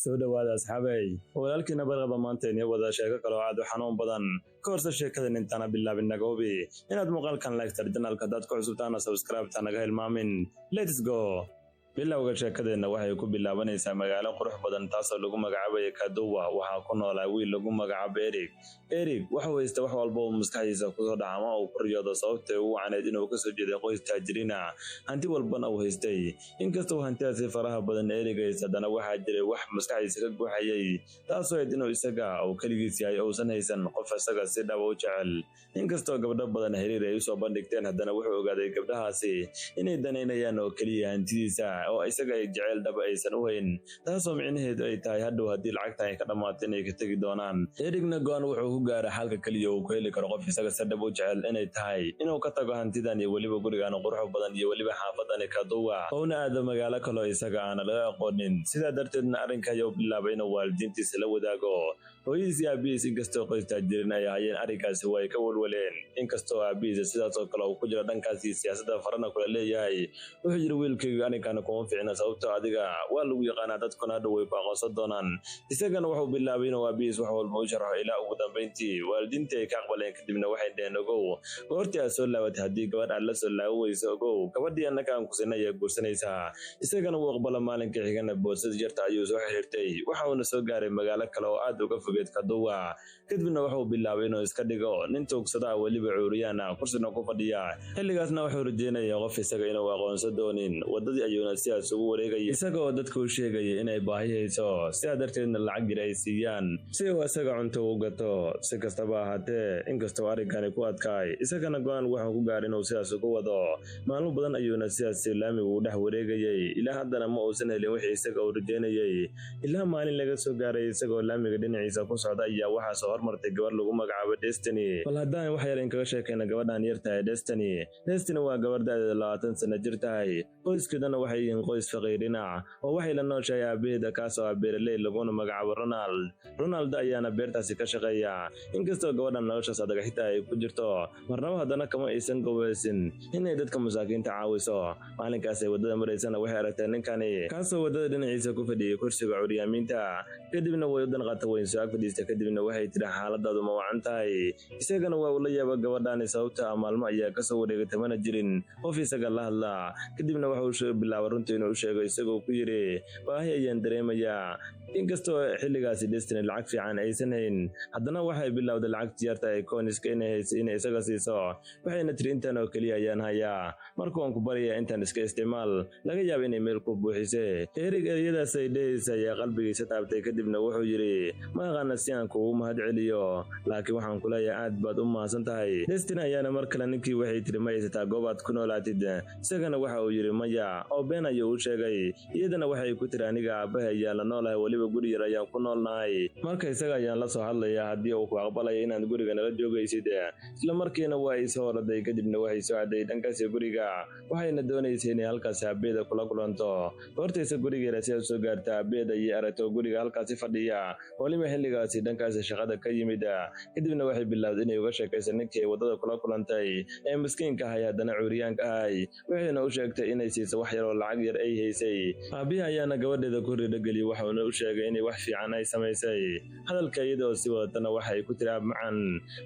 soo dhawaada asxaabay walaalkiina barqaba maanta inoo wada sheeko kale oo aad u xanuun badan ka horse sheekadan intaana bilaabin naga hubi inaad muuqaalkan like tar channelka dad ku cusubtaana subscribe ta naga hilmaamin. Let's go. bilowga sheekadeena waxay ku bilaabanaysaa magaalo qurux badan taasoo lagu magacaabay Kaduwa. waxaa ku noolaa wiil lagu magacaabo Eric waxa uu haystay wax walba oo maskaxdiisa ku soo dhacama oo ku riyoodo sababtoo uu wacneed inuu ka soo jeeday qoys taajiriina hanti walbana uu haystay. inkastoo hantidaasi faraha badan Eric haysadana waxaa jiray wax maskaxdiisa ka guuxayay taasoo inuu isaga oo kaligiis yahay oo san haysan qof isaga si dhab u jecel. inkastoo gabdho badan xiriir ay soo bandhigteen haddana wuxuu ogaaday gabdhahaasi inay daneynayaan oo kaliya hantidiisa oo isaga ay jecel dhab aysan u hayn taasoo micnaheedu ay tahay hadhow haddii lacagta ay ka dhamaato inay ka tagi doonaan. Ericna go'aan wuxuu ku gaaray xalka kaliya uu ku heli karo qof isaga si dhab u jecel inay tahay inuu ka tago hantidan iyo weliba gurigan qurux badan iyo weliba xaafadan Kaduwa oo aado magaalo kale oo isaga aan laga aqoonin. sidaa darteedna arrinkan ayuu bilaabay inuu waalidiintiisa la wadaago. hooyadiis iyo aabihiis inkastoo qoys taajiriin ay ahaayeen arrinkaasi way ka walwaleen. inkastoo aabihiis sidaas oo kale uu ku jiro dhankaasi siyaasadda farana kula leeyahay wuxuu yiri wiilkayga arrinkan kuma fiicna sababtoo adiga waa lagu yaqaanaa dadkuna hadhow way ku aqoonsan doonaan. isagana wuxuu bilaabay inuu aabihiis wax walba u sharxo ilaa ugu dambeyntii waalidiintii ay ka aqbaleen kadibna waxay dhaheen ogow goortii aad soo laabatay haddii gabadh aad la soo laawayso ogow gabadhii annaka aan ku sinay ayaa guursanaysaa. isagana wuu aqbala maalinka xigana boosada jarta ayuu soo xiriirtay waxa uuna soo gaaray magaalo kale oo aad uga fogeed Kaduwa. kadibna wuxuu bilaabay inuu iska dhigo nin tuugsada weliba cuuriyana kursina ku fadhiya. xilligaasna wuxuu rajeynayay qof isaga inuu aqoonsan doonin wadadii ayuuna sidaas ugu wareegay isagoo dadku u sheegay inay baahi hayso sidaa darteedna lacag yar ay siiyaan si uu isaga cunto u gato. si kastaba ahaatee inkastoo arrinkani ku adkaay isagana go'aan wuxuu ku gaaray inuu sidaas ugu wado. maalmo badan ayuuna sidaas laamiga u dhex wareegayay ilaa haddana ma uusan helin wixii isaga uu rajeynayay ilaa maalin laga soo gaaray isagoo laamiga dhinaciisa ku socda ayaa waxaa soo hormartay gabar lagu magacaabo Destiny. bal haddaan wax yar kaga sheekayna gabadhan yartahay Destiny waa gabar da'deedu 20 sano jirtahay. qoyskeedana waxay yihiin qoys faqiirina oo waxay la nooshahay aabaheeda kaasoo ah beeraley laguna magacaabo Ronald ayaana beertaasi ka shaqeeya. inkastoo gabadhan noloshaas adag xitaa ay ku jirto marnaba haddana kama aysan goweysin inay dadka masaakiinta caawiso. maalinkaas ay wadada maraysana waxay aragtay ninkani kaasoo wadada dhinaciisa ku fadhiyay kursiga curyaamiinta kadibna way u danqatay weyn soo fadhiistay kadibna waxay tiri xaaladaadu ma wacan tahay. isagana waa ula yaaba gabadhani sababta maalmo ayaa ka soo wareegtay mana jirin qof isaga la hadla. kadibna wuxuu bilaabay runtii inuu sheego isagoo ku yiri baahi ayaan dareemayaa. inkastoo xilligaasi Destiny lacag fiican aysan hayn haddana waxay bilowday lacagtii yarta ay coinska inay isaga siiso. waxayna tiri intaan oo kaliya ayaan hayaa markuu aan ku bariyaa intaan iska isticmaal laga yaabo inay meel ku buuxisay. Eric eriyadaas ay dheeysay ayaa qalbigiisa taabtay kadibna wuxuu yiri ma aqaan si aan kugu mahad celiyo laakiin waxaan ku leeyahay aad baad u mahadsan tahay. Destiny ayaana mar kale ninkii waxay tiri ma haysataa goob aad ku noolaatid. isagana waxa uu yiri maya oo been ayuu u sheegay. iyadana waxay ku tiri aniga aabahay ayaa la noolahay weliba guri yar ayaan ku noolnahay marka isaga ayaan la soo hadlayaa haddii uu ku aqbalayo inaad guriga nala joogaysid. isla markiina waa ay soo oraday kadibna waxay soo aaday dhankaasi guriga waxayna doonaysay inay halkaas aabaheeda kula kulanto. hortaysa gurigeeda si ay soo gaartay aabaheeda iyo aragto guriga halkaasi fadhiya waliba xilligaasi dhankaasi shaqada ka yimid. kadibna waxay bilowday inay uga sheekayso ninkii ay wadada kula kulantay ee miskiinka ahay haddana cuuriyaanka ahay. waxayna u sheegtay inay siiso wax yar oo lacag yar ay haysay. aabihi ayaana gabadheeda ku ridageliyay waxauna u sheegay inay wax fiican ay samaysay. hadalka iyadoo si wadatana waxay ku tiri macan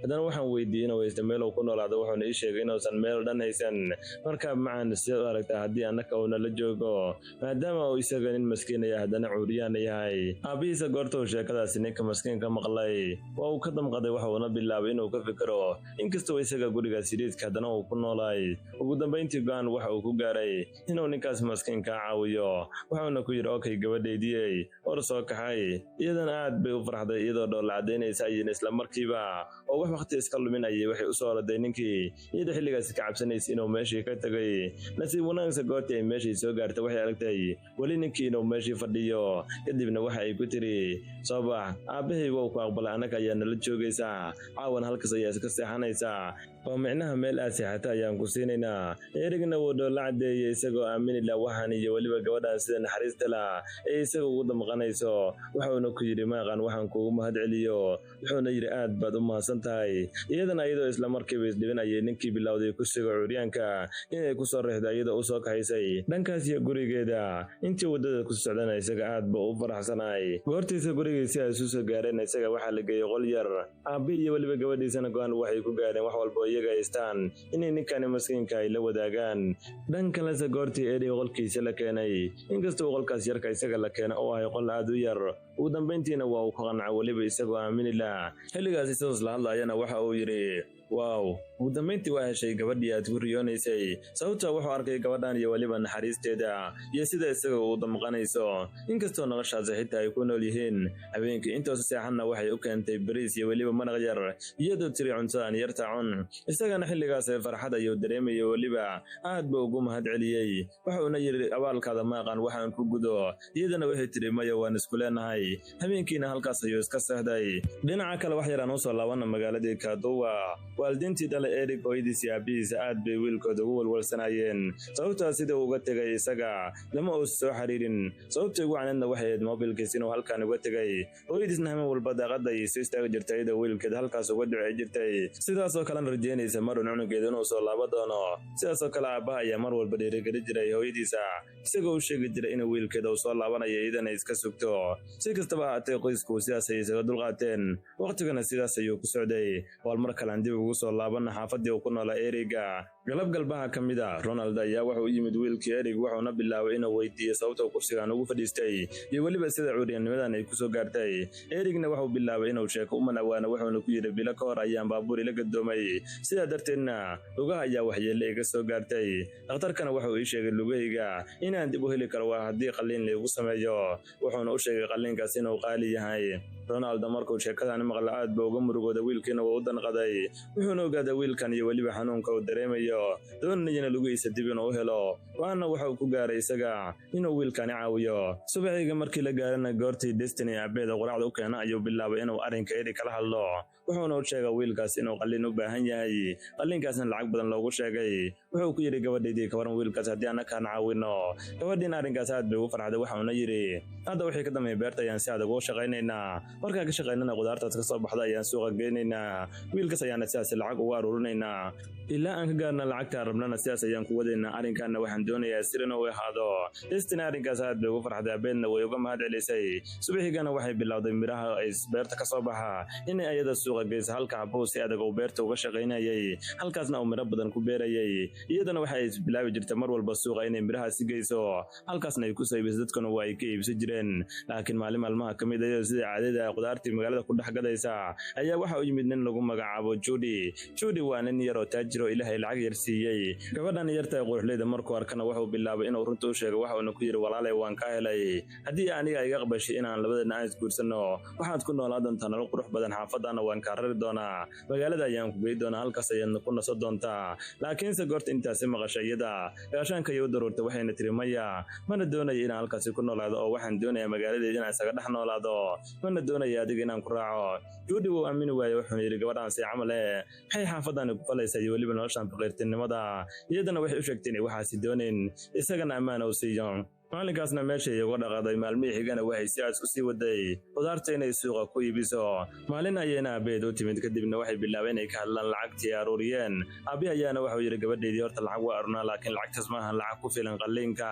haddana waxaan weydiiyey inuu haysto meel uu ku noolaado wuxuuna ii sheegay inuusan meel dhan haysan. marka macan si u aragtaa haddii annaka uuna la joogo maadaama uu isaga nin maskiinaya haddana cuuriyaan yahay. aabihiisa goorta uu sheekadaasi ninka maskiinka maqlay waa uu ka damqaday waxuuna bilaabay inuu ka fikiro inkastoo isaga guriga siriidka haddana uu ku noolay. ugu dambeyntii go'aan waxa uu ku gaaray inuu ninkaas maskiinka caawiyo waxaana ku yiri okay gabadheedii or soo kaxay. iyadana aad bay u farxday iyadoo dhoola cadeynaysa ayeen isla markiiba oo wax waqti iska luminayay waxay u soo oraday ninkii iyada xilligaas ka cabsanaysay inuu meeshii ka tagay. nasiib wanaagsan goortii ay meeshii soo gaartay waxay aragtay weli ninkii inuu meeshii fadhiyo. kadibna waxa ay ku tiri soo bax aabahay wuu ku aqbalay annaka ayaa nala joogaysaa caawan halkaas ayaa iska seexanaysaa. oo micnaha meel aad seexata ayaan ku siinaynaa. Erigna wuu dhoolla caddeeyey isagoo aamini la waxaan iyo weliba gabadhan sida naxariista lah ee isaga ugu damqanayso. Wuxuuna ku yidhi maaqan waxaan kuugu mahadceliyo. Wuxuuna yidhi aad baad u mahadsan tahay. Iyadana iyadoo isla markiiba isdhibinayay ninkii bilowday kursiga curyaanka inay ku soo riixdo iyadoo u soo kaxaysay dhankaas iyo gurigeeda. Intii waddada ku socdana isaga aad buu u faraxsanay. Goortiisa gurigiisa ay soo gaareen isaga waxaa la geeyey qol yar. Aabe iyo weliba gabadhiisana go'aan waxay ku gaareen wax walba oo iyaga haystaan inay ninkani maskiinka ay la wadaagaan. Dhan kalese goortii Eddie qolkiisa la keenay, inkastoo qolkaas yarka isaga la keena oo ahay qol aad u yar, ugu dambayntiina waa uu ka qancay weliba isagoo aamini lah. Xilligaas isagoos la hadlayana waxa uu yidhi waaw, ugu dambayntii waa heshay gabadhii aad ku riyoonaysay. Sababta wuxuu arkay gabadhan iyo weliba naxariisteeda iyo sida isaga uu damqanayso, inkastoo noloshaasi xitaa ay ku nool yihiin. Habeenkii intoosa seexanna waxay u keentay bariis iyo weliba maraq yar, iyadoo tiri cuntadan yarta cun. Isagana xilligaas farxad ayuu dareemayay weliba aad buu ugu mahadceliyey. Wuxuuna yidhi abaalkaada maaqan waxaan ku gudo. Iyadana waxay tiri maya waan isku leenahay. Habeenkiina halkaas ayuu iska seexday. Dhinaca kale wax yaraan u soo laabana magaaladii Kaduwa. Waalidiintii dhalay Erik hooyadiis iyo aabihiisa aad bay wiilkooda ugu walwalsanayeen. Sababtaa sida uu uga tegay isaga lama uusa soo xiriirin. Sababta ugu canaadna waxay ahayd moobilkiis inuu halkan uga tegay. Hooyadiisna hameen walba daaqadda ayay soo istaagi jirtay iyadoo wiilkeeda halkaas uga ducey jirtay, sidaasoo kalena rajeynaysa marun cunugeeda inuu soo laabo doono. Sidaasoo kale aabbaha ayaa mar walba dhiirigeli jiray hooyadiisa, isagoo u sheegi jiray inuu wiilkeeda uu soo laabanayo iyadana iska sugto. Si kastaba ahaatee qoysku sidaas ayay isaga dulqaateen. Waqtigana sidaas ayuu ku socday. Wal mar kale dib ugu soo laabana xaafadii uu ku noolaa Eriga. Galab galbaha ka mid ah Ronald ayaa wuxuu u yimid wiilkii Erig wuxuuna bilaabay inuu weydiiyo sababta uu kursigan ugu fadhiistay iyo weliba sida curyanimadan ay ku soo gaartay. Erigna wuxuu bilaabay inuu sheeko u manawaano wuxuuna ku yidhi bilo ka hor ayaan baabuur ila gadoomay, sidaa darteedna lugaha ayaa waxyeelle iga soo gaartay. Dhakhtarkana wuxuu ii sheegay lugahayga inaan dib u heli karo waa haddii qalliin laygu sameeyo. Wuxuuna u sheegay qalliinkaas inuu qaali yahay. Ronald markuu sheekadan maqla aad buu uga murugooday, wiilkiina waa u danqaday. Wuxuuna ogaaday wiilkan iyo weliba xanuunka uu dareemayo, doonayana lugihiisa dib inuu u helo. Waana wuxuu ku gaaray isaga inuu wiilkani caawiyo. Subaxiga markii la gaarana goortii Destiny aabeeda quraacda u keena ayuu bilaabay inuu arrinka Erik kala hadlo. Wuxuuna u sheegay wiilkaas inuu qalliin u baahan yahay, qalliinkaasna lacag badan loogu sheegay. Wuxuu ku yidhi gabadhaydii ka waran wiilkaas haddii annakaan caawino. Gabadhiina arrinkaas aad bay ugu farxday. Wuxuuna yidhi hadda wixii ka dambeeyay beerta ayaan si adag ugu shaqaynaynaa. Markaan ka shaqaynana qudaartaas ka soo baxda ayaan suuqa geynaynaa. Wiilkaas ayaana sidaas lacag ugu aruurinaynaa ilaa aan ka gaarna lacagta rabnana sidaas ayaan ku wadaynaa. Arrinkaana waxaan doonayaa sir inuu ahaado. Destiny arrinkaas aad bay ugu farxday, aabeedna way uga mahadcelisay. Subaxigana waxay bilowday miraha ay beerta ka soo baxa inay ayada suuqa geyso, halka aabbuhu si adag uu beerta uga shaqaynayay, halkaasna uu miro badan ku beerayay. Iyadana waxay bilaabi jirtay mar walba suuqa inay mirahaasi geyso, halkaasna ay ku saybiso dadkuna waa ay ka iibsan jireen. Laakiin maalin maalmaha ka mid ah sida caadada qudaartii magaalada ku dhex gadaysa ayaa waxa u yimid nin lagu magacaabo Judy waa nin yar oo taajir oo Ilaahay lacag yar siiyey. Gabadhan yarta quruxleeda markuu arkana wuxuu bilaabay inuu runta u sheego. Wuxuuna ku yidhi walaalay waan ka helay, haddii aniga iga qabashay inaan labadeena aan isguursano waxaad ku noolaa doontaa nolol qurux badan, xaafadana waan kaa rari doonaa, magaalada ayaan ku gey doonaa, halkaas ayaadna ku naso doontaa. Laakiinse goorta intaasi maqashay iyada gaashaanka iyo u daruurtay waxayna tiri maya, mana doonayo inaan halkaasi ku noolaado oo waxaan doonayaa magaaladeeda inaan isaga dhex noolaado, mana doonayo adiga inaan ku raaco. Judy wuu aamini waayey. Wuxuuna yidhi gabadhan si camal maxay xaafadani ku falaysaa iyo weliba noloshan faqiirtinimada. Iyadana waxay u sheegtay inay waxaasi doonayn, isagana ammaan u siiyo. maalinkaasna meeshay uga dhaqaaday. Maalmihii xigana waxay si aas u sii waday qudaarta inay suuqa ku iibiso. Maalin ayayna aabeed u timid, kadibna waxay bilaabeen inay ka hadlaan lacagtii aruuriyeen. Aabe ayaana wuxuu yidhi gabadhaydii horta lacag waa arunaa, laakiin lacagtaas maahan lacag ku filan qalliinka.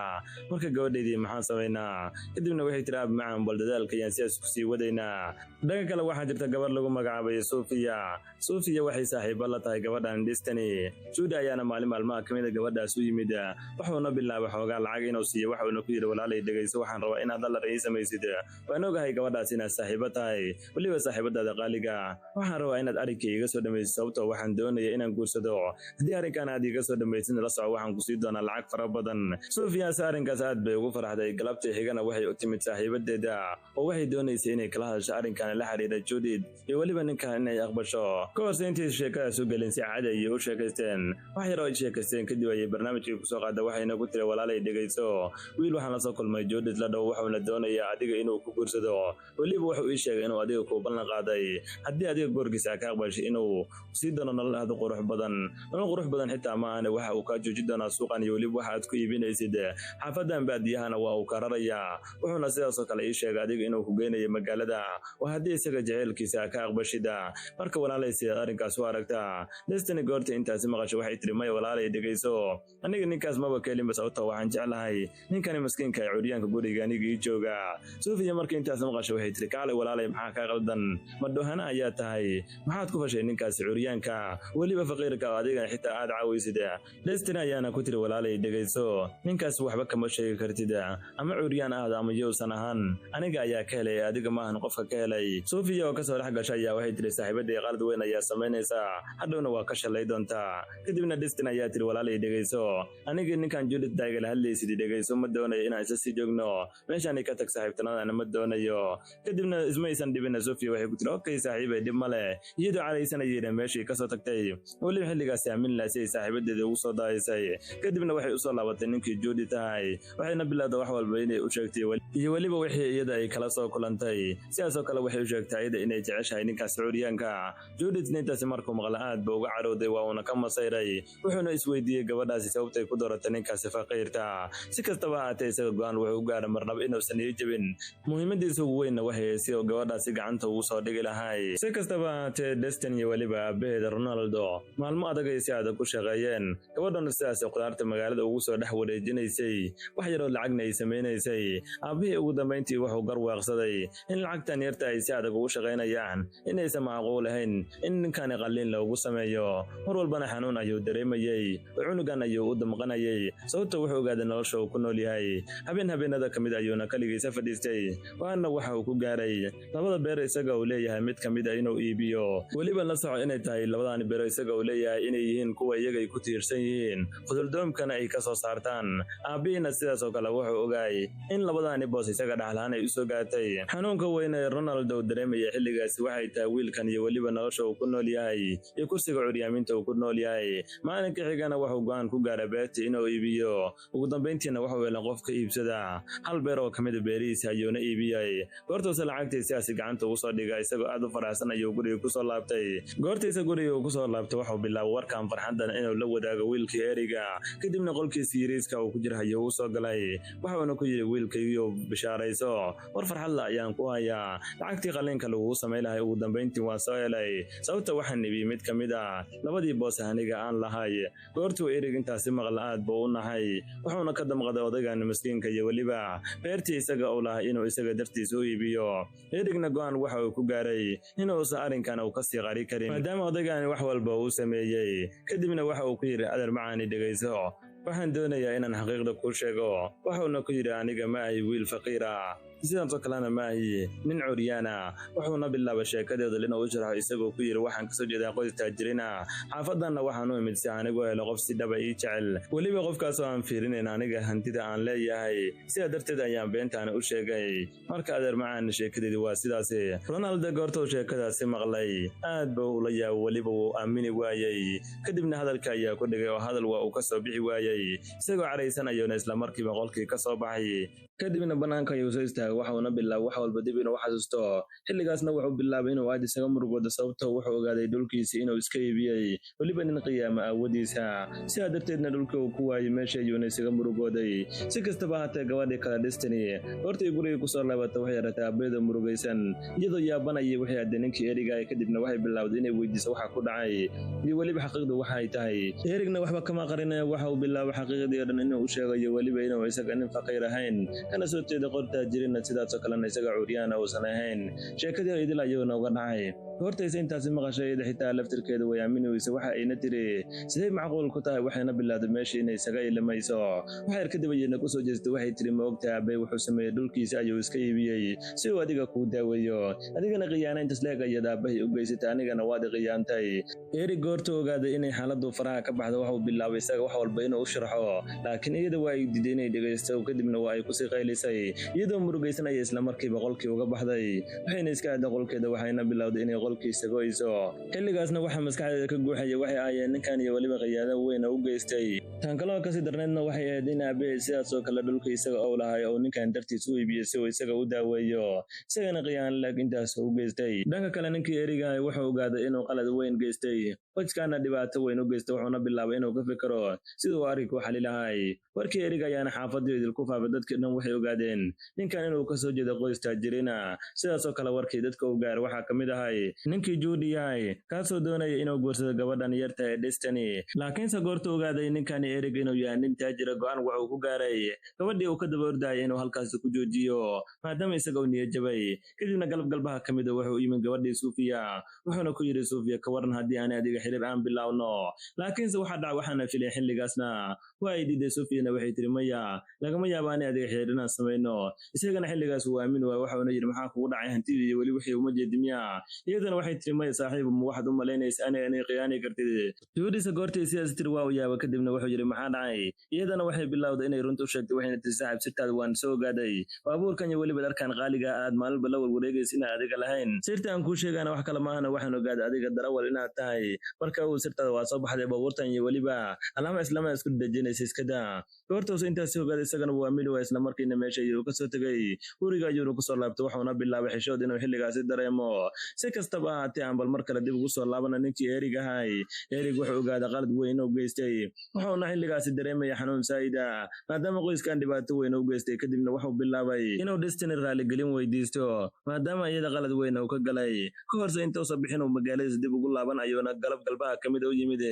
Marka gabadhaydii maxaan samaynaa? Kadibna waxay tiri aab macaan bal dadaalka ayaan si aas ku sii wadaynaa. Dhanka kale waxaa jirta gabar lagu magacaabay Sofia waxay saaxiibo la tahay gabadhan Destiny. Judy ayaana maalin maalmaha ka mid ah gabadhaas u yimid, wuxuuna bilaabay xoogaa lacag inuu siiyo. Wuxuuna ku yidhi walaalay dhegayso, waxaan rabaa inaad dallar ii samaysid. Waan ogahay gabadhaas inaad saaxiibo tahay, weliba saaxiibadaada qaaliga. Waxaan rabaa inaad arrinkii iga soo dhamaysid, sababtoo waxaan doonaya inaan guursado. Haddii arrinkan aad iga soo dhamaysid la soco, waxaan ku sii doonaa lacag fara badan. Sofiyaas arrinkaas aad bay ugu farxday. Galabtii xigana waxay u timid saaxiibadeeda oo waxay doonaysay inay kala hadasho arrinkan la xiriira Judith iyo weliba ninkan inay aqbasho. Ka hor intii sheekadaas u gelin si caadi ay u sheekaysteen. Wax yar oo ay sheekaysteen kadib ayay barnaamijkii ku soo qaaday. Waxayna ku tiri walaalay dhegayso, wiil waxaan la soo kulmay Judith la dhow wuxuuna doonayaa adiga inuu ku guursado weliba wuxuu ii sheegay inuu adiga ku ballan qaaday haddii adiga goorkiisa ka aqbashay inuu sii doono nolol aad u qurux badan xitaa ma ahane waxa uu ka joojin doonaa suuqan iyo weliba waxa aad ku iibinaysid xaafadan baadiyahana waa uu ka rarayaa wuxuuna sidaas oo kale ii sheegay adiga inuu ku geynayo magaalada waa haddii isaga jaceylkiisa ka aqbashida marka walaalay sidaad arrinkaas u aragtaa Destiny goorta intaasi maqasho waxay tiri may walaalay dhegayso aniga ninkaas maba keelin bas sababtoo waxaan jeclahay ninkani maskiinka ee curyaanka guriga aniga ii jooga Sofia marka intaas maqasho waxay tiri kaalay walaalay maxaa ka qaldan ma doohana ayaa tahay maxaad ku fashay ninkaas curyaanka weliba faqiirka adiga xitaa aad caawaysid Destiny ayaana ku tiri walaalay dhegayso ninkaas waxba kama sheegi kartid ama curyaan aad ama yowsan ahaan aniga ayaa ka helay adiga maahan qofka ka helay Sofia oo ka soo dhex gashay ayaa waxay tiri saaxiibadii qalad weyn ayaa samaynaysa hadhowna waa ka shalay doontaa kadibna Destiny ayaa tiri walaalay dhegayso aniga ninkan Judith daagala hadlaysid dhegayso ma doonayo inaan isa sii joogno meeshaan ka tag saaxiibtanaadana ma doonayo kadibna ismaysan dhibina Sofia waxay ku tiri okay saaxiibay dhib male iyadoo calaysanayeen meeshii ka soo tagtay waliba xilligaas aamin laasay saaxiibadeeda ugu soo daayisay kadibna waxay u soo laabatay ninkii Judith tahay waxayna bilowday wax walba inay u sheegtay iyo waliba wixii iyada ay kala soo kulantay sidaas oo kale waxay u sheegtay iyada inay jeceshahay ninkaas curyaanka Judith nintaas markuu maqla aad buu uga carooday waa una ka masayray wuxuuna isweydiiyay gabadhaasi sababtay ku dooratay ninkaas faqiirta si kastaba ahaatee isaga go'aan wuxuu u gaaray marnaba inuusan ii jabin muhiimadiisa ugu weynna waxay si gabadhaasi gacanta ugu soo dhigi lahay si kastaba ahaatee Destiny iyo waliba aabaheeda Ronaldo maalmo adag ay si adag ku shaqeeyeen gabadhana sidaas qudaarta magaalada ugu soo dhex wareejinaysay wax yaroo lacagna ay samaynaysay aabihii ugu dambeyntii wuxuu garwaaqsaday in lacagtan yarta ay si adag ugu shaqeynayaan inaysan macquul ahayn in ninkani qalliin loogu sameeyo mar walbana xanuun ayuu dareemayay cunugan ayuu u damqanayay sababta wuxuu ogaaday nolosha uu ku nool yahay habeenada kamid ayuuna kaligiisa fadhiistay waana waxa uu ku gaaray labada beer isaga uu leeyahay mid kamid inuu iibiyo weliba la soco inay tahay labadani beer isaga uu leeyahay inay yihiin kuwa iyaga ay ku tiirsan yihiin quduldoomkana ay ka soo saartaan aabihiina sidaas oo kale wuxuu ogaay in labadani boos isaga dhaxlaan ay u soo gaartay xanuunka weyn ee Ronaldo dareemaya xilligaasi waxay tahay wiilkan iyo weliba nolosha uu ku nool yahay iyo kursiga curyaaminta uu ku nool yahay maalinka xigana wuxuu go'aan ku gaaray beerta inuu iibiyo ugu dambeyntiina wuxuu helay qof ka iibsada hal beer oo kamid beerihiisa ayuuna iibiyay goortaas lacagtiisa gacanta ugu soo dhigay isagoo aad u faraxsan ayuu guriga ku soo laabtay goortiisa guriga ku soo laabtay wuxuu bilaabay warkan farxadan inuu la wadaago wiilkii Eriga kadibna qolkiisa yariiska uu ku jira ayuu soo galay wuxuuna ku yiri wiilkaygiiyo bishaarayso war farxad la ayaan ku hayaa lacagtii qalinka lagu sameeyay ugu dambeyntii waan soo helay sababta waxaan iibiyay mid kamid labadii boos aniga aan lahay goortuu Eriga intaasi maqla aad buu u nahay wuxuuna ka damqaday odaygan miskiinka iyo waliba beertii isaga uu lahaa inuu isaga dartiisa u iibiyo Erigna go'aan waxa uu ku gaaray inuu arrinkan uu ka sii qari karin maadaama odaygan wax walba uu sameeyay kadibna waxa uu ku yiri adar macaani dhagayso waxaan doonayaa inaan xaqiiqda ku sheego wuxuuna ku yiri aniga ma ahay wiil faqiira sidaan soo kalena ma ahay nin curyaana wuxuuna bilaabay sheekadeeda inuu u sharaxo isagoo ku yiri waxaan kasoo jeedaa qoys taajirina xaafadanna waxaan u imid si anigu helo qof si dhaba ii jecel weliba qofkaas oo aan fiirinayn aniga hantida aan leeyahay sidaa darteed ayaan beentaan u sheegay marka adeer macaan sheekadeedii waa sidaas Ronaldo goortuu sheekadaasi maqlay aad buu ula yaabay weliba wuu aamini waayay kadibna hadalka ayaa ku dhigay oo hadal waa uu ka soo bixi waayay isagoo caraysan ayuuna isla markiiba qolkii ka soo baxay kadibna banaanka ayuu soo istaagay waxauna bilaabay wax walba dib inuu xasuusto xilligaasna wuxuu bilaabay inuu aad isaga murugoodo sababtoo wuxuu ogaaday dhulkiisa inuu iska iibiyay weliba nin qiyaamo awoodiisa sidaa darteedna dhulka uu ku waayay meesha ayuuna isaga murugooday si kastaba haatee gabadhii kale Destiny hortii guriga ku soo laabatay waxay ratay aabeeda murugaysan iyadoo yaabanayay waxay aad ninkii Eriga kadibna waxay bilowday inay weydiiso waxa ku dhacay iyo weliba xaqiiqdu waxa ay tahay Erigna waxba kama qarinay waxa uu bilaabay xaqiiqdii dhan inuu u sheegayo weliba inuu isaga nin faqiir ahayn kana soo jeedo qorta jirina sidaas oo kale isaga curyaana oo sanayn sheekadii idil ayuu nooga dhacay hortaysa intaas maqashay xitaa laftirkeedu way aaminaysa waxa ayna tiri sidee macquul ku tahay waxayna bilowday meeshii inay isaga ilmayso waxay kadib ayna ku soo jeestay waxay tiri ma ogtahay aabay wuxuu sameeyay dhulkiisa ayuu iska iibiyay si uu adiga ku daaweeyo adigana qiyaana intaas leegayada aabay u geysatay anigana waad qiyaantay Erig goorta ogaaday inay xaaladdu faraha ka baxdo waxa uu bilaabay isaga wax walba inuu u sharxo laakiin iyada waa ay diiday inay dhageysto kadibna waa ay ku sii qaylisay iyadoo murugaysanaya isla markiiba qolkii uga baxday waxayna iska aaday qolkeeda waxayna bilowday inay qolkiisa goyso. Xilligaasna waxaa maskaxdeeda ka guuxaya waxay ahaayeen ninkan iyo weliba khiyaano weyn u geystay. tan kaloo kasii darneedna waxay ahayd in aabaheed sidaasoo kale dhulka isaga ou lahay oo ninkan dartiis u iibiyey si uu isaga u daaweeyo, isagana khiyaano lag intaas u geystay. dhanka kale ninkii erigahay wuxuu ogaaday inuu qalad weyn geystay, qoyskaana dhibaato weyn u geystay, wuxuuna bilaabay inuu ka fikiro siduu arrinka u xali lahay. warkii eriga ayaana xaafadii idinku faafay, dadkii dhan waxay ogaadeen ninkan inuu kasoo jeedo qoys taajiriina. sidaasoo kale warkii dadka u gaaray waxaa ka mid ahay ninkii Judy yahay kaasoo doonaya inuu guursado gabadhan yarta ee Destiny, laakiinse goorta ogaaday ninkani erig inuu yahay nin taajira go'aan wuxuu ku gaaray gabadhii uu ka daba ordayay inuu halkaasi ku joojiyo maadaama isaga uu niyad jabay. kadibna galabgalbaha ka mid wuxuu yimid gabadhii Sofia, wuxuuna ku yidhi Sofia ka waran haddii aan adiga xiriir aan bilaawno. laakiinse waxaa dhacay waxaana filay xilligaasna waa ay diiday. Sofiana waxay tiri maya, lagama yaabo aan adiga xiriir inaan samayno. isagana xilligaas uu aamin waay, waxauna yidhi maxaa kugu dhacay hantidii iyo weli wixii uma jeedimiya. iyadana waxay tiri maya saaxiib, ma waxaad u malaynaysa aniga inay khiyaani kartid. Judyse goortii sidaas tiri waa u yaaba, kadibna wuxuu yidhi maxaa dhacay. iyadana waxay bilowday inay runta u sheegtay, waxayna tiri saaxiib sirtaada waan soo ogaaday, baabuurkan iyo weliba dharkan qaaliga aad maalinba la warwareegaysa inaad adiga lahayn. sirta aan kuu sheegana wax kale maahana, waxaan ogaaday adiga darawal inaad tahay. marka uu sirtaada waa soo baxday, baabuurtan iyo weliba alaama islaama isku dejinaysa iskada. goortausa intaasi ogaaday isagana waa mid waa isla markiina meesha ayuu kasoo tegay. guriga ayuuna kusoo laabtay, waxuuna bilaabay xishood inuu xilligaasi dareemo. si kastaba ahaatee aan bal mar kale dib ugu soo laabana ninkii erig ahay. erig wuxuu ogaaday qalad weyn inuu geystay, wuxuuna xilligaasi dareemaya xanuun saa'ida maadaama qoyskan dhibaato weyn u geystay. kadibna wuxuu bilaabay inuu Destiny raaligelin weydiisto maadaama iyada qalad weyn uu ka galay. ka horse intuusan bixin uu magaaladiisa dib ugu laaban ayuuna galabgalbaha ka mid u yimid,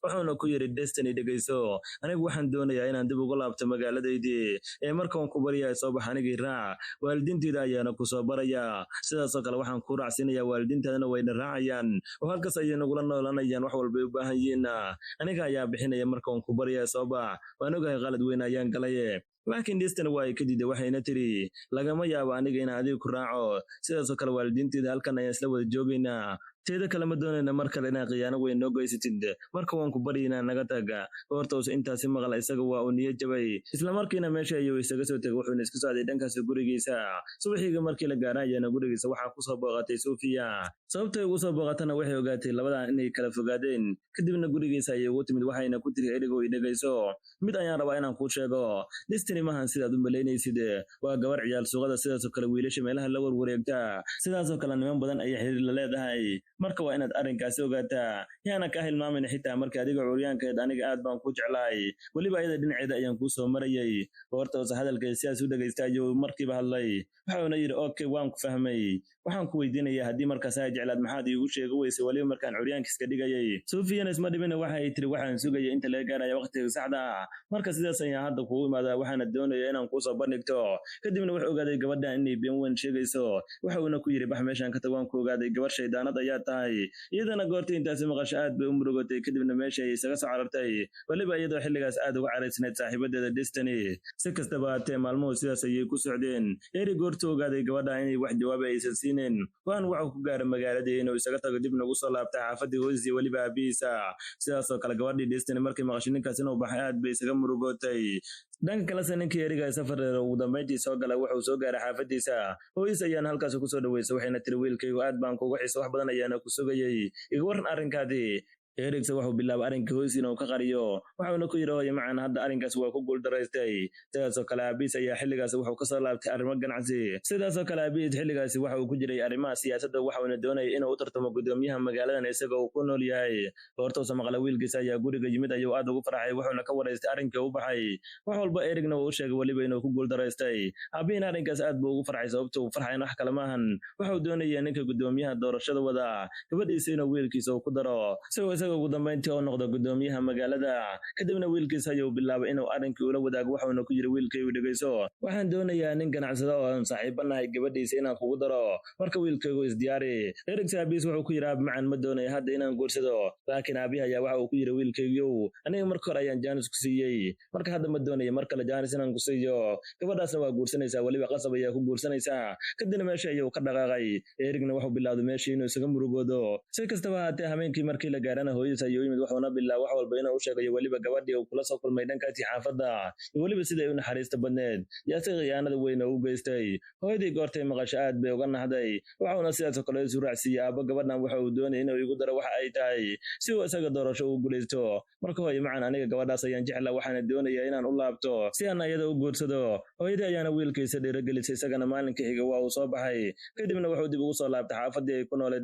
wuxuuna ku yidhi Destiny dhegayso, anigu waxaan doonayaa inaan dib ugu laabto magaaladaydii ee markaan ku baryahay soo bax anigii raac, waalidiinteeda ayaana ku soo baraya. sidaasoo kale waxaan ku raacsinayaa waalidiintaadana wayna raacayaan oo halkaas ayay nagula noolanayaan, wax walbay u baahan yihiin aniga ayaa bixinaya markaan ku baryahay soo bax, waan ogahay qalad weyn ayaan galay. laakiin Destiny waa ay ka diiday, waxayna tiri lagama yaabo aniga inaan adiga ku raaco. sidaasoo kale waalidiinteeda halkan ayaan isla wada joogaynaa, teeda kale ma doonayna mar kale inaad khiyaano weyn noo geysatid, marka waan ku baryaynaa naga taga. goortausa intaasi maqla isaga waa uu niyad jabay, islamarkiina meesha ayuu isaga soo tegay, wuxuuna isku socday dhankaas gurigiisa. subaxiga markii la gaaray ayaana gurigiisa waxaa kusoo booqatay Sofia. sababtay ugu soo booqatana waxay ogaatay labadan inay kala fogaadeen. kadibna gurigiisa ayay ugu timid, waxayna ku tiri erigow i dhegayso, mid ayaan rabaa inaan kuu sheego. Destiny maahan sidaad u malaynaysid, waa gabar ciyaal suuqada, sidaasoo kale wiilasha meelaha la warwareegta, sidaasoo kale niman badan ayay xiriir la leedahay. marka waa inaad arrinkaasi ogaataa, yaana ka hilmaamin xitaa markii adiga curyaankeed aniga aad baan ku jeclahay, weliba ayada dhinaceeda ayaan kuu soo marayay. goortausa hadalkeed sidaas u dhagaystay ayuu markiiba hadlay, waxauna yidhi okay waan ku fahmay, waxaan ku weydiinayaa haddii markaas ay jeclaad maxaad iigu sheegi weysay weliba markaan curyaanka iska dhigayay. Sofiana isma dhibina waxay tiri waxaan sugaya inta laga gaaraya waqtiga saxda ah, marka sidaas ayaan hadda kugu imaadaa, waxaana doonaya inaan kuu soo bandhigto. kadibna wuxuu ogaaday gabadhan inay been weyn sheegayso, waxauna ku yidhi bax meeshaan ka tag, waan ku ogaaday gabar shaydaanad ayaa tahay. iyadana goortii intaasi maqasho aad bay u murugatay, kadibna meesha ay isaga soo carartay, weliba iyadoo xilligaas aad uga caraysnayd saaxiibadeeda Destiny. si kastaba haatee maalmuhu sidaas ayay ku socdeen. erig goortuu ogaaday gabadha inay wax jawaaba aysan siinin, waan wuxuu ku gaaray magaaladii inuu isaga tago, dibna ugu soo laabtay xaafadii hoostiisii weliba aabihiisa. sidaasoo kale gabadhii Destiny markay maqashay ninkaas inuu baxay aad bay isaga murugootay. dhanka kalese ninkii eriga safareer ugu dambeyntii soo galay wuxuu soo gaaray xaafadiisa. hooyis ayaana halkaas kusoo dhaweysay, waxayna tiri wiilkaygu aad baan kugu xiisa, wax badan ayaana ku sugayay, iga waran arrinkaadii. erigse wuxuu bilaabay arrinka hooyis inuu ka qariyo, waxauna ku yidhi hooye macaan hadda arrinkaas waa ku guuldaraystay. sidaasoo kale aabihiis ayaa xilligaas wuxuu kasoo laabtay arrimo ganacsi. sidaasoo kale aabihiis xilligaasi waxa uu ku jiray arrimaha siyaasadda, waxauna doonayay inuu u tartamo gudoomiyaha magaaladan isaga uu ku nool yahay. goortausa maqla wiilkiisa ayaa guriga yimid ayuu aad ugu farxay, wuxuuna ka waraystay arrinkii u baxay. wax walba erigna wuu u sheegay weliba inuu ku guuldaraystay. aabihiina arrinkaas aad buu ugu farxay, sababta uu farxayn wax kale maahan, wuxuu doonaya ninka gudoomiyaha doorashada wada gabadhiisa inuu wiilkiisa uu ku daro, ugu dambeyntii oo noqdo gudoomiyaha magaalada. kadibna wiilkiisa ayuu bilaabay inuu arrinkii ula wadaago, waxauna ku yidhi wiilkaygu dhegayso, waxaan doonayaa nin ganacsado oo aan saaxiibanahay gabadhiisa inaan kugu daro, marka wiilkaygu isdiyaari. erigse aabihiis wuxuu ku yidhi aab macaan ma doonaya hadda inaan guursado, laakiin aabihi ayaa waxa uu ku yidhi wiilkaygiyow aniga marka hore ayaan jaanis ku siiyey, marka hadda ma doonaya mar kale jaanis inaan ku siiyo, gabadhaasna waa guursanaysaa, weliba qasab ayaa ku guursanaysaa. kadibna meesha ayuu ka dhaqaaqay. erigna wuxuu bilaabday meeshii inuu isaga murugoodo. si kastaba haatee habeenkii markii la gaarana hooyadiis ayuu yimid wuxuuna bilaabay wax walba inuu u sheegayo weliba gabadhii uu kula soo kulmay dhankaasii xaafadda iyo weliba siday u naxariista badneed yaase khiyaanada weyn u geystay. Hooyadii goortay maqasho aad bay uga naxday wuxuuna sidaas oo kale isu raacsiiyey aabbo gabadhan waxa uu doonayay inuu igu daro waxa ay tahay si uu isaga doorasho u guulaysto. Marka hooyo macaan aniga gabadhaas ayaan jeclaa waxaana doonayaa inaan u laabto si aan iyada u guursado. Hooyadii ayaana wiilkiisa dhiirigelisay isagana maalinka xiga waa uu soo baxay kadibna wuxuu dib ugu soo laabtay xaafadii ay ku nooleed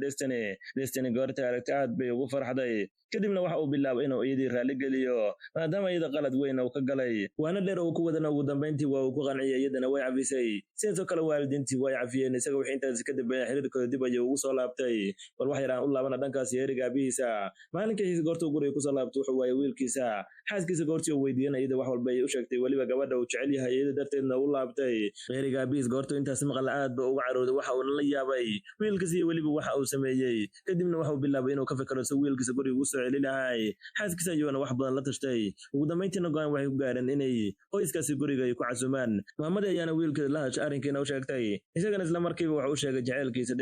Destiny goortay aragtay aad bay ugu farxday kadibna waxa uu bilaabay inuu iyadii raali geliyo maadaama iyada qalad weyn uu ka galay waana dheer uu ku wadana ugu dambeyntii waa uu ku qanciyay iyadana way cafisay sidoo kale waalidiintii way cafiyeen isaga wixii intaas ka dambeeyay xiriirkooda dib ayuu ugu soo laabtay bal wax yaraan u laabana dhankaas Eriga aabihiisa maalinkiisa goorta uu guriga ku soo laabtay wuxuu waayay wiilkiisa xaaskiisa goortii uu weydiinay iyada wax walba ay u sheegtay waliba gabadha uu jecel yahay iyada darteedna u laabtay. Eriga aabihiisa goorta intaas maqal aad buu uga carooday waxa uu la yaabay wiilkiisa iyo waliba waxa uu sameeyay kadibna waxa uu bilaabay inuu ka fikiro si wiilkiisa guriga ugu soo celi lahay xaaskiisa ayuuna wax badan la tashtay ugu dambeyntiina go'aan waxay ku gaareen inay qoyskaasi guriga ay ku casuumaan. Maamada ayaana wiilkeeda la hadashay arrinkiina u sheegtay isagana isla markiiba waxa uu sheegay jaceylkiisa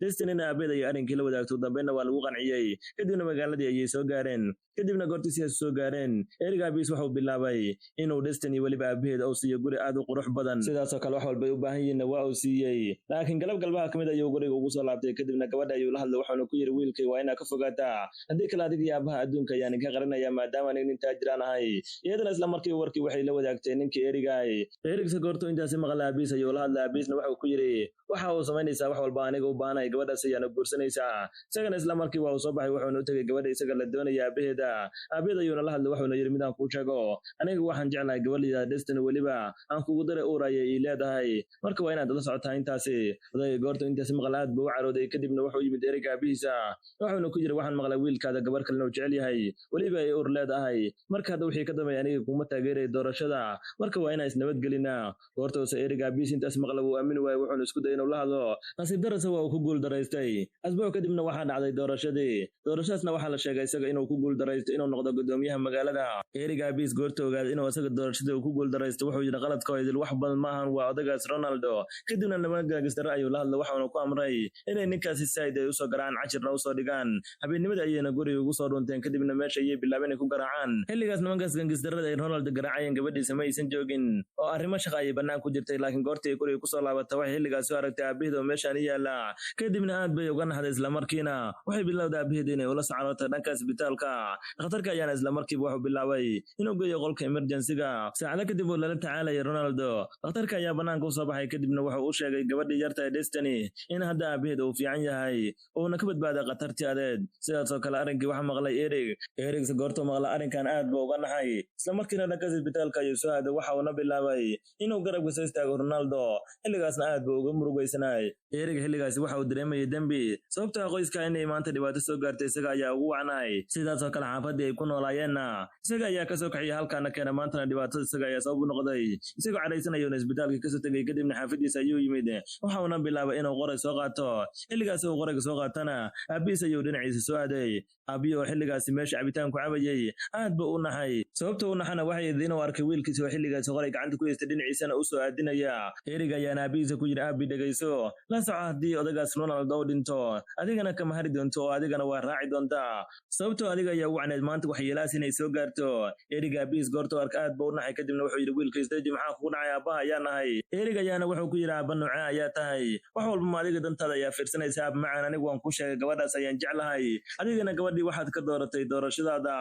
Destinyna aabeeda iyo arrinkii la wadaagtay dambeynna waa lagu qanciyay kadibna magaaladii ayay soo gaareen kadibna goortii sidaas soo gaareen Eriga aabihiis waxa uu bilaabay inuu Destiny waliba aabaheeda uu siiyo guri aad u qurux badan sidaas oo kale wax walba ay u baahan yihiin waa uu siiyay laakiin galbaha kamid ayuu guriga ugu soo laabtay kadibna gabadha ayuu la hadlay waxaanu ku yiri wiilkay waa inaad ka fogaataa haddii kale adiga iyo aabaha adduunka ayaan ka qarinaya maadaama aniga nin taajiraan ahay. Iyadana isla markii warkii waxay la wadaagtay ninkii Erigsa goorto intaasi maqla aabihiis ayuu la hadlay aabihiisna waxa uu ku yiri waxa uu samaynaysaa wax walba aniga u baahanay gabadhaas ayaana guursanaysaa. Isagana isla markii waa uu soo baxay wuxuuna u tagay gabadha isaga la doonaya aabaheeda ayuuna la hadlay wuxuuna yiri midaan kuu sheego aniga waxaan jeclahay gabadha Destiny waliba aan kugu daray uurayay ii leedahay marka waa inaad la socotaa intaasi. Odayga goorto intaasi maqla aad buu u carooday kadibna wuxuu yimid Eriga aabihiisa wuxuuna ku yiri waxaan maqlay wiilkaada gabar kale inuu jecel yahay waliba ay uur leedahay marka hadda wixii ka dambeeyay aniga kuma taageeray doorashada marka waa inaan isnabadgelinaa. Goorto Eriga aabihiis intaas maqla wuu aamin waayay wuxuuna isku dayay inuu la hadlo nasiib darasa waa uu ku guul daraystay asbuuc kadibna waxaa dhacday doorashadaasna waxaa la sheegay isaga inuu ku guul daraystay inuu noqdo gudoomiyaha magaalada. Eriga aabihiis goorta ogaaday inuu isaga doorashada uu ku guul daraystay wuxuu yiri qaladkooda wax badan maahan waa odagaas Ronaldo kadibna lama gaagistara ayuu la hadlay waxaana ku amray inay ninkaasi saaid ay u soo garaan cashirna u soo dhigaan habeenimada ayayna guriga ugu soo dhunteen kadibna meesha ayay bilaabeen ku garaacaan. Xilligaas nimankaas gangistarada ay Ronaldo garaacayeen gabadhiisa ma aysan joogin oo arrimo shaqo ay banaan ku jirtay laakiin goortii guriga ku soo laabatay waxay xilligaas soo aragtay aabaheeda oo meeshaan yaala kadibna aad bay uga naxday isla markiina waxay bilowday aabaheeda inay ula socoto dhanka isbitaalka. Dhakhtarka ayaana isla markiiba wuxuu bilaabay inuu geeyo qolka emergency-ga saacado kadib uu lala tacaalay Ronaldo. Dhakhtarka ayaa banaanka u soo baxay kadibna wuxuu u sheegay gabadhii yarta Destiny in hadda aabaheeda uu fiican yahay oo ka badbaaday qatartii adeed. Sidaas oo kale arrinkii waxa maqlay Erigsa goorto maqla arrinkan aad buu uga naxay isla markiina dhanka isbitaalka ayuu soo aaday waxa uu bilaabay inuu garabka soo istaago Ronaldo xilligaasna aad buu uga murugaysanay. Eriga xilligaas waxa uu dareemayay dambi sababtoo qoyska inay maanta dhibaato soo gaartay isaga ayaa ugu wacnay sidaas oo kale xaafadii ay ku noolaayeenna isaga ayaa ka soo kaxiyay halkaana keena maantana dhibaatada isaga ayaa sabab u noqday isagoo cadhaysanaya isbitaalka ka soo tagay kadibna xaafadiisa ayuu yimid waxa uu bilaabay inuu qoray soo qaato xilligaas uu qorayga soo qaatana aabihiis ayuu dhinaciisa soo aaday aabiyo xilligaas meesha cabitaan ku cabayay aad buu u naxay sababtoo u naxana waxay inuu arkay wiilkiisa oo xilligaas qoray gacanta ku haystay dhinaciisana u soo aadinaya. Eriga ayaana aabihiisa ku yiri aabi dhagayso la soco haddii odagaas Ronaldo uu dhinto adigana kama hari doonto oo adigana waa raaci doontaa sababtoo adiga ayaa u wacneed maanta wax yeelaas inay soo gaarto. Eriga aabihiis goorto arka aad buu u naxay kadibna wuxuu yiri wiilkiisa maxaa kugu dhacay aabaha ayaa nahay. Eriga ayaana wuxuu ku yiri aaba nooca ayaa tahay wax walba ma adiga dantaada ayaa fiirsanaysaa macaan anigu waan ku sheegay gabadhaas ayaan jeclahay adigana gabadhii waxaad ka dooratay doorashadaada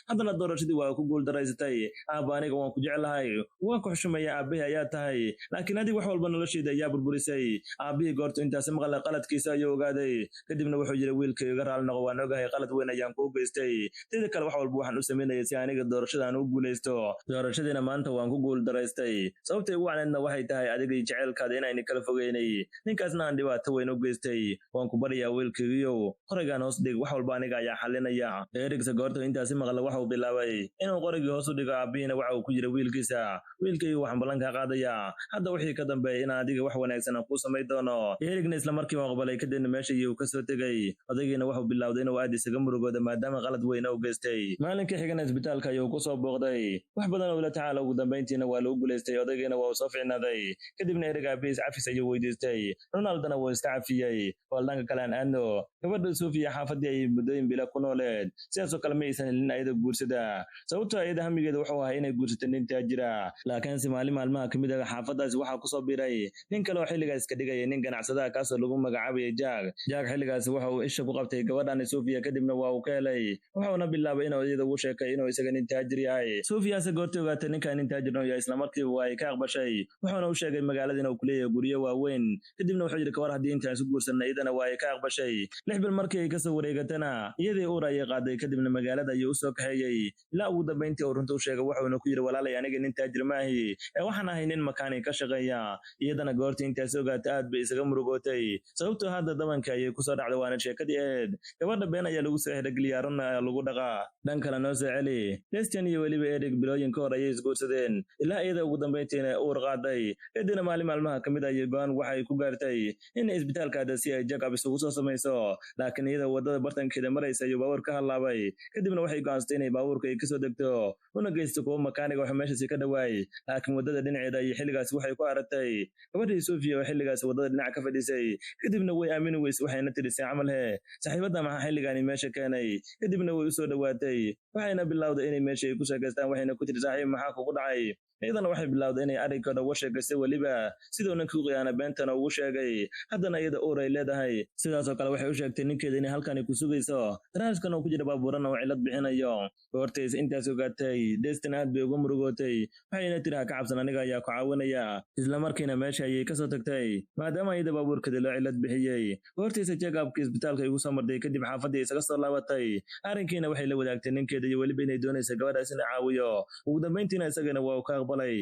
haddana doorashadii waa ku guul daraysatay aaba aniga waan ku jeclahay waan ku xushumaya aabahay ayaa tahay laakiin adiga wax walba nolosheeda ayaa burburisay. Aabihii goorto intaas maqlay qaladkiisa ayuu ogaaday kadibna wuxuu yiri wiilkay iga raali noqo waan ogahay qalad weyn ayaan ku geystay sidoo kale wax walba waxaan u sameeyay si aniga doorashadaan u guuleysto doorashadiina maanta waan ku guul daraystay sababtay ugu wacneedna waxay tahay adiga jaceylkaada inaan kala fogeynay ninkaasna aan dhibaato weyn u geystay waan ku bariyaa wiilkaygiyo qoraygaan hoos dhig wax walba aniga ayaa xalinaya. Erigsa goorto intaasi maqla waxa uu bilaabay inuu qorayga hoos u dhigo aabihiina waxa uu ku yiri wiilkiisa wiilkaygu waxaan ballan ka qaadayaa hadda wixii ka dambeeyay in adiga wax wanaagsan ku samay doono erigna isla markiiba aqbalay kadibna meeshii uu kasoo tegay odaygiina wuxuu bilowday inuu aad isaga murugooda maadaama qalad weyn uu geystay maalinka xigana isbitaalka ayuu ku soo booqday wax badan oo la tacaala ugu dambeyntiina waa lagu guulaystay odaygiina waa uu soo fiicnaaday kadibna eriga abiis cafis ayuu weydiistay ronaldona wuu iska cafiyey oo dhanka kale aan aadno gabadha suufiya xaafadii ay muddooyin bila ku nooleed sidaasoo kale ma aysan helin ayada guursada sababtoo ayada hamigeeda wuxuu ahaa inay guursato nin taajira laakiinse maalmaha kamid ah xaafadaasi waxaa kusoo biiray nin kale oo xilligaas iska dhigaya nin ganacsadaha kaasoo lagu magacaabayay jaag xilligaasi waxa uu isha ku qabtay gabadhan suufiya kadibna waa uu ka helay wuxuuna bilaabay inuu iyada ugu sheekay inuu isaga nin taajir yahay suufiyaase goortii ogaatay ninkan nin taajir yahay islamarkiiba waa ay ka aqbashay wuxuuna u sheegay magaalada inuu kuleeyahay guryo waaweyn kadibna wuxuu yidhi kawar haddii intaan isu guursanna iyadana waa ay ka aqbashay 6 bil markii ay kasoo wareegatana iyadii uur ayay qaaday kadibna magaalada ayuu usoo kaxeeyey ilaa ugu dambeyntii uu runta u sheegay wuxuuna ku yidhi walaalay aniga nin taajir maahi ee waxaan ahay nin makaani ka shaqeeya iyadana goortii intaas ogaatay aad bay isaga murugootay sababtoo hadda dabanka ayay kusoo dhacday waana sheekadii eed gabadha been ayaa lagu soo xidhageliyaa runna lagu dhaqaa dhan kale noo soo celi Destin iyo weliba Eric bilooyin ka hor ayay isguursadeen ilaa iyada ugu dambeyntiina uur qaaday kadibna maalmaha kamid ah go'aan waxay ku gaartay in isbitaalkaada si ay Jacob isugu soo samayso laakiin iyada wadada bartankeeda maraysa ayuu baabuur ka halaabay kadibna waxay go'aansatay inay baabuurka ay kasoo degto una geysto kuwa makaaniga wax meeshaasi ka dhawaay laakiin wadada dhinaceeda ay xilligaas waxay ku aragtay gabadhii Sofia oo xilligaas wadada dhinaca ka fadhisay kadibna way aamini weysay waxayna tiri camal he saaxiibada maxaa xilligaani meesha keenay kadibna way u soo dhawaatay waxayna bilowday inay meesha ku sheekaystaan waxayna ku tiri saaxiib maxaa kugu dhacay iyadana waxay bilowday inay arinkooda uga sheekaystay weliba sidoo ninkii qiyaana beentana ugu sheegay haddana iyada uur ay leedahay sidaasoo kale waxay u sheegtay ninkeeda inay halkani ku sugayso taraaskan oo ku jira baabuurana oo cilad bixinayo goortays intaas ogaatay Destin aad bay uga murugootay waxayna tiri ha ka cabsan aniga ayaa ku caawinaya isla markiina meesha ayay kasoo tagtay maadaama iyada baabuurkeeda loo cilad bixiyey goortays Jacobka isbitaalka ay ugu soo marday kadib xaafadii isaga soo laabatay arrinkiina waxay la wadaagtay ninkeeda iyo weliba inay doonayso gabadhaas inay caawiyo ugu dambeyntiina isagana waa ka aqbalay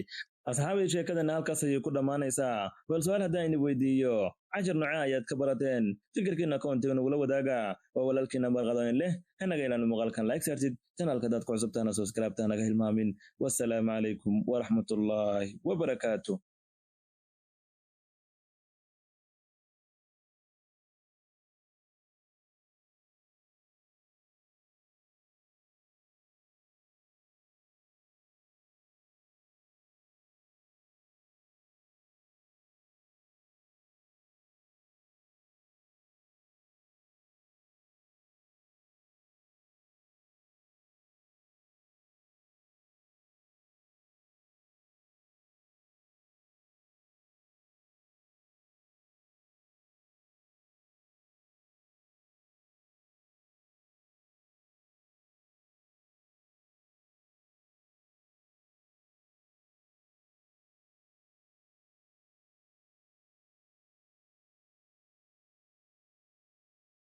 asxaabay sheekadana halkaas ayay ku dhammaanaysaa bal su'aal haddaan idin weydiiyo cashar nooca ayaad ka barateen fikirkiina koontiga nagula wadaaga oo walaalkiina marqadoon leh hanaga ilaanu muuqaalkan like saartid channelka dadku cusubtaana subscribe taanaga hilmaamin wassalaamu calaykum waraxmatullaahi wabarakaatuh